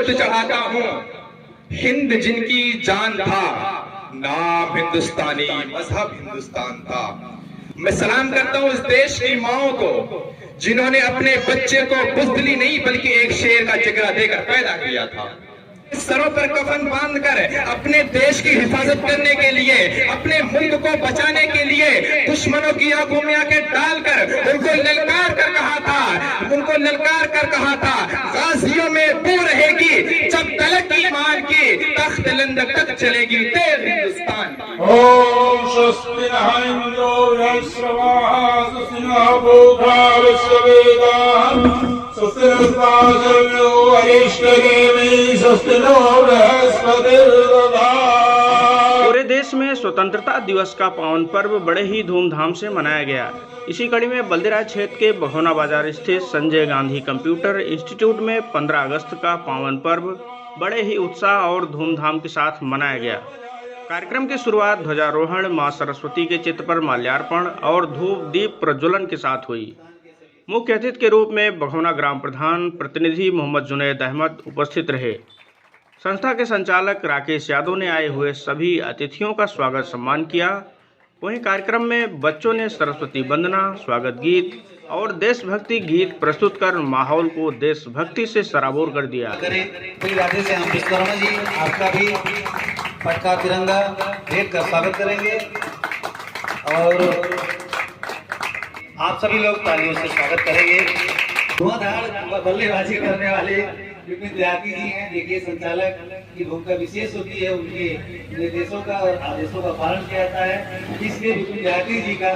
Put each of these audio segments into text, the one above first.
जोत चढ़ाता हूँ। हिंद जिनकी जान था, नाम हिंदुस्तानी, मजहब हिंदुस्तान था। मैं सलाम करता हूँ उस देश की माओं को जिन्होंने अपने बच्चे को बुज़दिली नहीं बल्कि एक शेर का जिगरा देकर पैदा किया था। सरों पर कफन बांधकर अपने देश की हिफाजत करने के लिए, अपने मुल्क को बचाने के लिए दुश्मनों की आंखों में आंखें डालकर उनको ललकार कर कहा था, गाजियों में बू रहेगी जब तलक ईमान की, तख्त लंदन तक चलेगी तेज हिंदुस्तान। ओम स्वस्ति न इंद्रो यश्रवाः स्वस्ति न पूषा विश्ववेदाः स्वस्ति नस्तासव्यो अरिष्टनेमिः स्वस्ति नो बृहस्पतिर्दधातु। पूरे देश में स्वतंत्रता दिवस का पावन पर्व बड़े ही धूमधाम से मनाया गया। इसी कड़ी में बल्देराय क्षेत्र के बघौना बाजार स्थित संजय गांधी कंप्यूटर इंस्टीट्यूट में 15 अगस्त का पावन पर्व बड़े ही उत्साह और धूमधाम के साथ मनाया गया। कार्यक्रम की शुरुआत ध्वजारोहण, मां सरस्वती के चित्र पर माल्यार्पण और धूप दीप प्रज्वलन के साथ हुई। मुख्य अतिथि के रूप में बघौना ग्राम प्रधान प्रतिनिधि मोहम्मद जुनैद अहमद उपस्थित रहे। संस्था के संचालक राकेश यादव ने आए हुए सभी अतिथियों का स्वागत सम्मान किया। वहीं कार्यक्रम में बच्चों ने सरस्वती वंदना, स्वागत गीत और देशभक्ति गीत प्रस्तुत कर माहौल को देशभक्ति से सराबोर कर दिया। राधे से हम विश्वकर्मा जी आपका भी पटका तिरंगा भेंट कर स्वागत करेंगे और आप सभी लोग तालियों से स्वागत करेंगे। धुआंधार बल्लेबाजी करने वाले विद्यार्थी जी हैं। देखिए संचालक की भूमिका विशेष होती है, उनके निर्देशों का और आदेशों का पालन किया जाता है। इसलिए विद्यार्थी जी का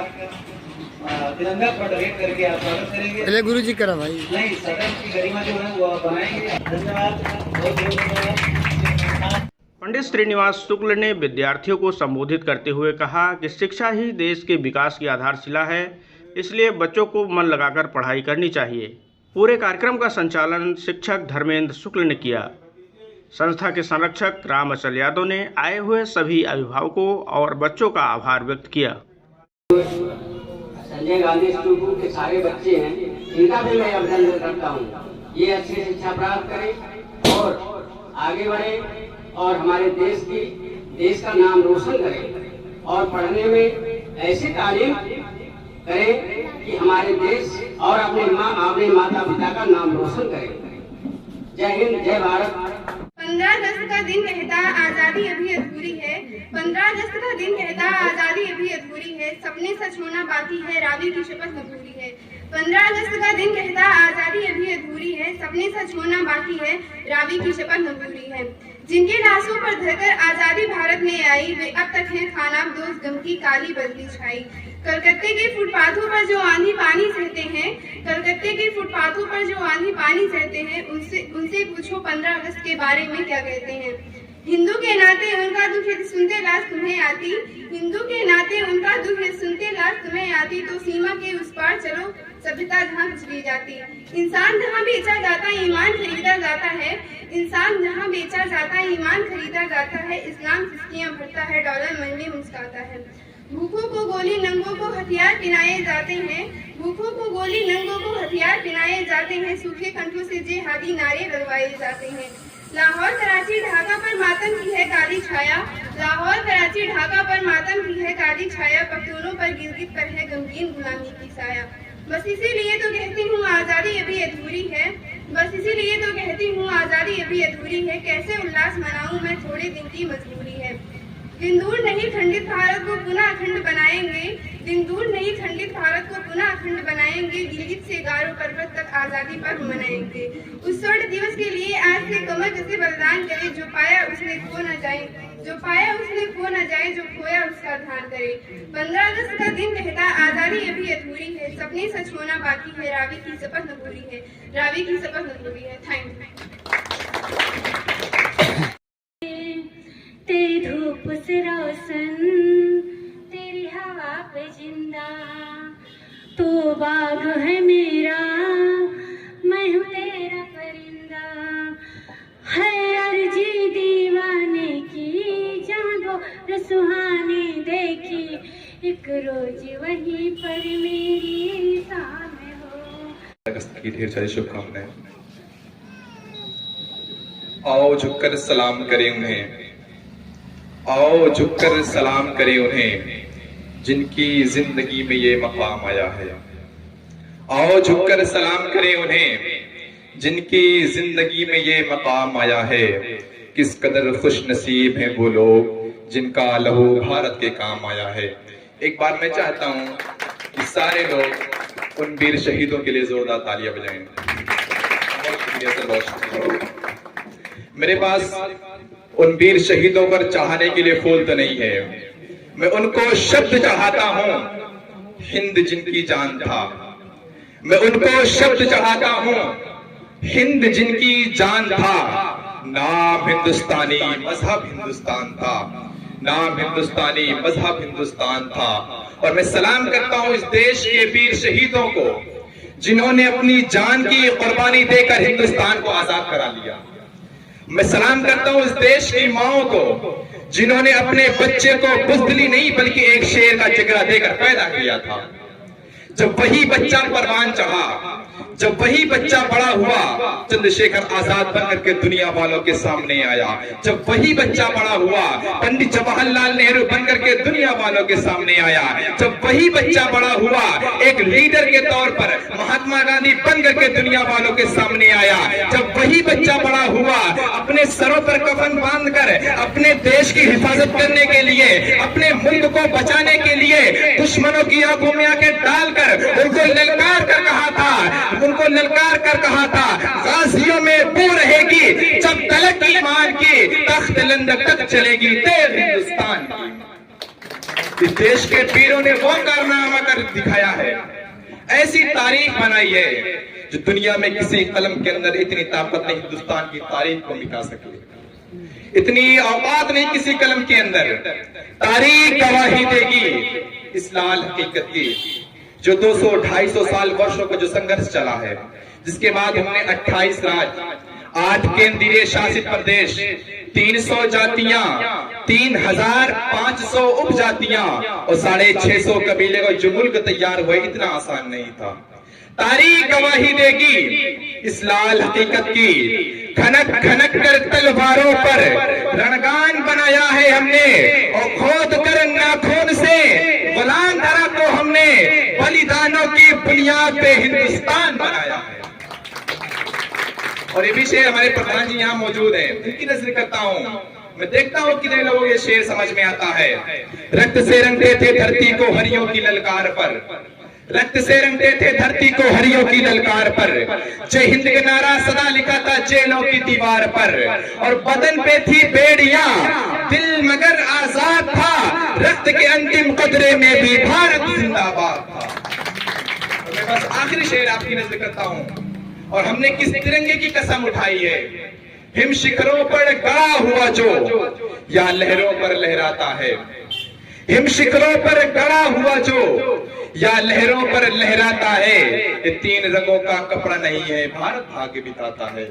तिरंगा पट भेंट करके आप स्वागत करेंगे। पहले गुरु जी करा भाई, नहीं, सदन की गरिमा जो है वो बनाएंगे। धन्यवाद, बहुत बहुत धन्यवाद। पंडित श्रीनिवास शुक्ल ने विद्यार्थियों को संबोधित करते हुए कहा कि शिक्षा ही देश के विकास की आधारशिला है, इसलिए बच्चों को मन लगाकर पढ़ाई करनी चाहिए। पूरे कार्यक्रम का संचालन शिक्षक धर्मेंद्र शुक्ल ने किया। संस्था के संरक्षक राम अचल यादव ने आए हुए सभी अभिभावकों और बच्चों का आभार व्यक्त किया। संजय गांधी इंस्टीट्यूट के सारे बच्चे हैं, इनका भी मैं अभिनंदन करता हूँ। ये अच्छी शिक्षा प्राप्त करें और आगे बढ़े और हमारे देश का नाम रोशन करें और पढ़ने में ऐसी तालीम करें कि हमारे देश और अपने माता पिता का नाम रोशन करें। जय हिंद, जय भारत। 15 अगस्त का दिन कहता आजादी अभी अधूरी है। 15 अगस्त का दिन कहता आजादी अभी अधूरी है। सपने सच होना बाकी है, रावी की शपथ अधूरी है। 15 अगस्त का दिन कहता आजादी अभी अधूरी है। सपने सच होना बाकी है, रावी की शपथ अधूरी है। जिनके लाशों पर धरकर आजादी भारत में आई, वे अब तक हैं खानाबदोश, गम की काली बदली छाई। कलकत्ते के फुटपाथों पर जो आंधी पानी सहते हैं, कलकत्ते के फुटपाथों पर जो आंधी पानी सहते हैं, उनसे पूछो 15 अगस्त के बारे में क्या कहते हैं। हिंदू के नाते उनका दुख है सुनते लाश तुम्हें आती, हिंदू के नाते उनका दुख है सुनते लाश तुम्हें आती, तो सीमा के उस पार चलो सभ्यता जहाँ चली जाती। इंसान जहाँ बेचा जाता है ईमान खरीदा जाता है, इंसान जहाँ बेचा जाता है ईमान खरीदा जाता है। इस्लाम किस्तियाँ भरता है, डॉलर मन में मुस्काता है। भूखों को गोली नंगों को हथियार पिनाए जाते हैं, भूखों को गोली नंगों को हथियार पिनाए जाते हैं। सूखे कंठों से जिहादी नारे लगवाए जाते हैं। लाहौर कराची ढाका पर मातम की है काली छाया, लाहौर कराची ढाका पर मातम की है काली छाया। पख्तूनों पर गिरगिट पर है गमगीन गुलामी की साया। बस इसीलिए तो कहती हूँ आजादी अभी अधूरी है, बस इसीलिए तो कहती हूँ आजादी अभी अधूरी है। कैसे उल्लास मनाऊं मैं, थोड़े दिन की मजबूरी है। दिन दूर नहीं खंडित भारत को पुनः अखंड बनाएंगे, दिन दूर नहीं खंडित भारत को पुनः अखंड बनाएंगे। गिलगित से गारो पर्वत तक आजादी पर्व मनाएंगे। उस स्वर्ण दिवस के लिए आज से कमर जैसे बलिदान करे, जो पाया उसने खो न जाए, जो पाया उसने खो न जाए, जो खोया उसका ध्यान करे। 15 अगस्त का दिन कहता आजादी अभी अधूरी है। सपने सच होना बाकी है, रावी की शपथ अधूरी है, रावी की शपथ अधूरी है। थैंक तेरी धूप से रोशन, तेरी हवा पे जिंदा, तो बाग है मेरा, मैं हूँ तेरा परिंदा। है अर्जी दीवाने की, जहाँ दो सुहानी देखी, एक रोज वहीं पर मेरी सामने हो। अगस्त की ढेर सारी शुभकामनाएं। आओ झुककर सलाम करें उन्हें, आओ झुककर सलाम करें उन्हें जिनकी जिंदगी में ये मकाम आया है। आओ झुककर सलाम करें उन्हें जिनकी जिंदगी में ये मकाम आया है। किस कदर खुश नसीब हैं वो लोग जिनका लहू भारत के काम आया है। एक बार मैं चाहता हूं कि सारे लोग उन वीर शहीदों के लिए जोरदार तालियां बजाएं। बहुत शुक्रिया सर, बहुत शुक्रिया। मेरे पास उन वीर शहीदों पर चाहने के लिए फूल तो नहीं है, मैं उनको शब्द चाहता हूं, हिंद जिनकी जान था। मैं उनको शब्द चाहता हूं, हिंद जिनकी जान था। नाम हिंदुस्तानी मजहब हिंदुस्तान था, नाम हिंदुस्तानी मजहब हिंदुस्तान था। और मैं सलाम करता हूं इस देश के वीर शहीदों को जिन्होंने अपनी जान की कुर्बानी देकर हिंदुस्तान को आजाद करा लिया। मैं सलाम करता हूं इस देश की माओं को जिन्होंने अपने बच्चे को बुज़दिली नहीं बल्कि एक शेर का जिगरा देकर पैदा किया था। जब वही बच्चा परवान चढ़ा, जब वही बच्चा बड़ा हुआ, चंद्रशेखर आजाद बनकर के दुनिया वालों के सामने आया। जब वही बच्चा बड़ा हुआ, पंडित जवाहरलाल नेहरू बनकर के दुनिया वालों के सामने आया। जब वही बच्चा बड़ा हुआ, एक लीडर के तौर पर महात्मा गांधी बनकर के दुनिया वालों के सामने आया। जब वही बच्चा बड़ा हुआ, अपने सरों पर कफन बांधकर अपने देश की हिफाजत करने के लिए, अपने मुल्क को बचाने के लिए दुश्मनों की आंखों में आके डालकर उनको ललकार कर कहा था, उनको ललकार कर कहा था, गाजियों में वो रहेगी जब तलक ईमान की, तख्त लंदन तक चलेगी तेज हिंदुस्तान की। इस देश के वीरों ने वो कारनामा कर दिखाया है, ऐसी तारीख बनाई है जो दुनिया में किसी कलम के अंदर इतनी ताकत नहीं हिंदुस्तान की तारीख को मिटा सके। इतनी औकात नहीं किसी कलम के अंदर। तारीख गवाही देगी इस लाल हकीकत की जो 200-250 साल वर्षों का जो संघर्ष चला है, जिसके बाद हमने 28 राज्य, 8 केंद्रीय शासित प्रदेश, 300 जातियां, 3500 उपजातियां और 650 कबीले का जो मुल्क तैयार हुए, इतना आसान नहीं था। तारीख गवाही देगी इस लाल हकीकत की। खनक खनक कर तलवारों पर रणगान बनाया है हमने और खोद कर नाखून से गुलाम धरा को हमने बलिदानों की बुनियाद पे हिंदुस्तान बनाया है। और ये भी शेर हमारे प्रधान जी यहाँ मौजूद है, उनकी नजर करता हूँ, मैं देखता हूँ कितने लोगों ये शेर समझ में आता है। रक्त से रंगते थे धरती को हरियों की ललकार पर, रक्त से रंगते थे धरती को हरियों की ललकार पर। जय हिंद का नारा सदा लिखा था जेलों की दीवार पर। और बदन पे थी बेड़ियां, दिल मगर आजाद था। रक्त के अंतिम कतरे में भी भारत जिंदाबाद था। और मैं बस आखिरी शेर आपकी नजर करता हूं। और हमने किस तिरंगे की कसम उठाई है। हिम शिखरों पर गड़ा हुआ जो या लहरों पर लहराता है। हिम शिखरों पर गड़ा हुआ जो या लहरों पर लहराता है। ये 3 रंगों का कपड़ा नहीं है, भारत भाग्य बिताता है।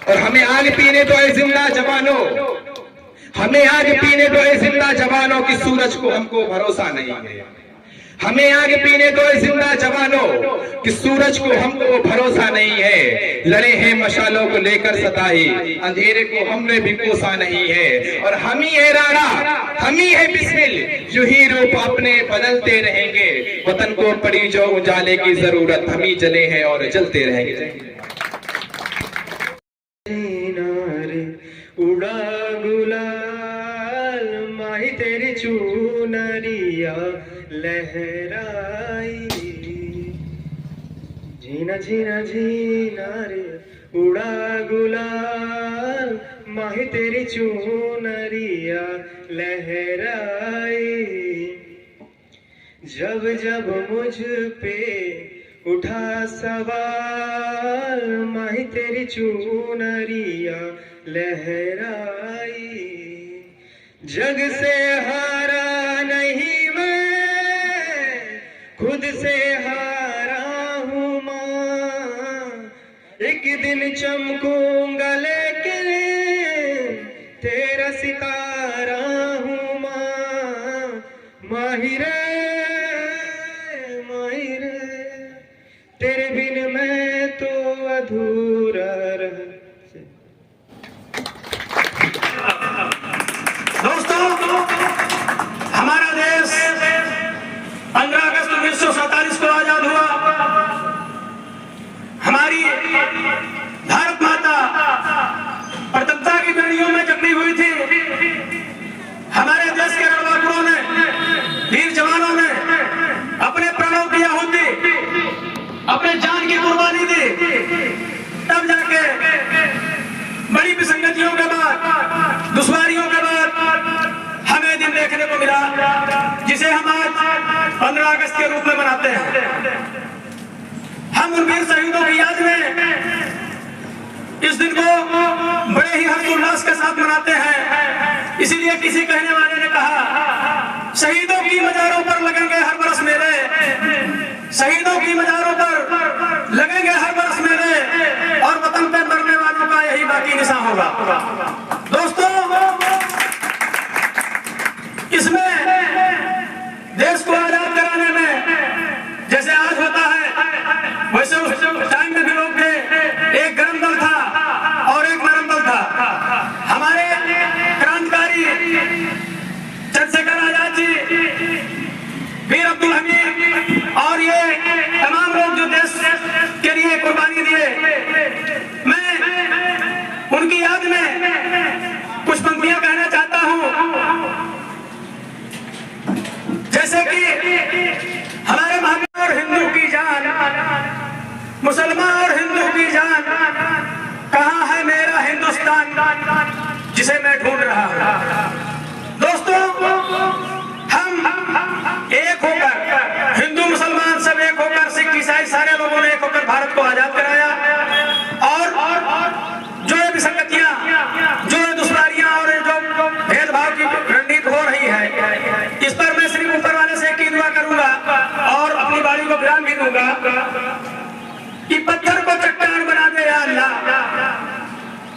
और हमें आग पीने दो ऐ जिंदा जवानों, हमें आग पीने दो ऐ जिंदा जवानों की सूरज को हमको भरोसा नहीं है। हमें आग पीने दो ऐ जिंदा जवानों कि सूरज को हमको भरोसा नहीं है। लड़े हैं मशालों को लेकर सताई, अंधेरे को हमने भी कोसा नहीं है। और हम ही है राणा, हम ही है बिस्मिल, यूं ही रूप अपने बदलते रहेंगे। वतन को पड़ी जो उजाले की जरूरत, हम ही जले हैं और जलते रहेंगे। उड़ा गुलाल माही तेरी चूनरिया लहराई, जीना जीना जीना रे उड़ा गुलाल माही तेरी चूनरिया लहराई। जब जब मुझ पे उठा सवाल माही तेरी चूनरिया लहराई। जग से हारा नहीं मैं, खुद से हारा हूँ माँ। एक दिन चमकूंगा लेकिन तेरा सितारा हूँ माँ। माहिरे माहिरे तेरे बिन मैं तो अधूरा रह। दुश्वारियों के बाद हमें दिन देखने को मिला जिसे हम आज 15 अगस्त के रूप में मनाते हैं। हम उन वीर शहीदों की याद में इस दिन को बड़े ही हर्षोल्लास के साथ मनाते हैं। इसीलिए किसी कहने वाले ने कहा, शहीदों की मजारों पर लगेंगे हर बरस मेले, शहीदों की मजारों पर लगेंगे हर बरस मेले, और वतन पे मरने वालों का यही बाकी निशान होगा। दोस्तों, इसमें देश को आजाद कराने में जैसे आज होता है वैसे उस टाइम में भी लोग थे। एक गरम दल था और एक नरम दल था। हमारे क्रांतिकारी चंद्रशेखर आजाद जी, वीर अब्दुल हमीद और ये तमाम लोग जो देश के लिए कुर्बानी दिए, मैं उनकी याद में कुछ पंक्तियां कहना चाहता हूं। जैसे कि हमारे महावीर और हिंदू की जान, मुसलमान और हिंदू की जान, कहाँ है मेरा हिंदुस्तान जिसे मैं ढूंढ रहा हूं। दोस्तों, हम एक होकर, हिंदू मुसलमान सब एक होकर, सिख ईसाई सारे लोगों ने एक होकर भारत को आजाद कराया। और जो ये विसंगतियां, जो ये दुश्वारियां और जो भेदभाव की रणनीति हो रही है, इस पर मैं सिर्फ ऊपर वाले से एक ही दुआ करूंगा और अपनी बारी को विराम भी दूंगा कि पत्थर को चट्टान बना दे या अल्लाह,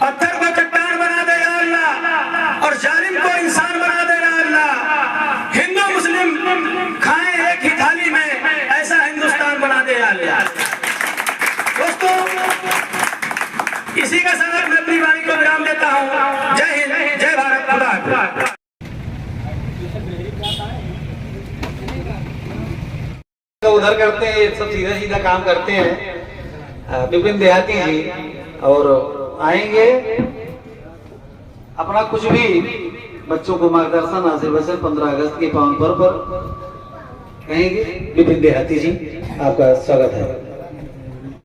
पत्थर को चट्टान बना दे या अल्लाह, और जालिम को इंसान बना दे या अल्लाह। हिंदू मुस्लिम खाएं एक ही थाली में, ऐसा हिंदुस्तान बना दे या अल्लाह। दोस्तों, इसी का साथ मैं अपनी वाणी को विराम देता हूँ। जय हिंद, जय भारत, खुदा हाफिज। उधर करते हैं, सब सीधा सीधा काम करते हैं। विपिन देहाती जी और आएंगे, अपना कुछ भी बच्चों को मार्गदर्शन आशीर्वचन 15 अगस्त के पावन पर्व पर कहेंगे। विपिन देहाती जी, आपका स्वागत है।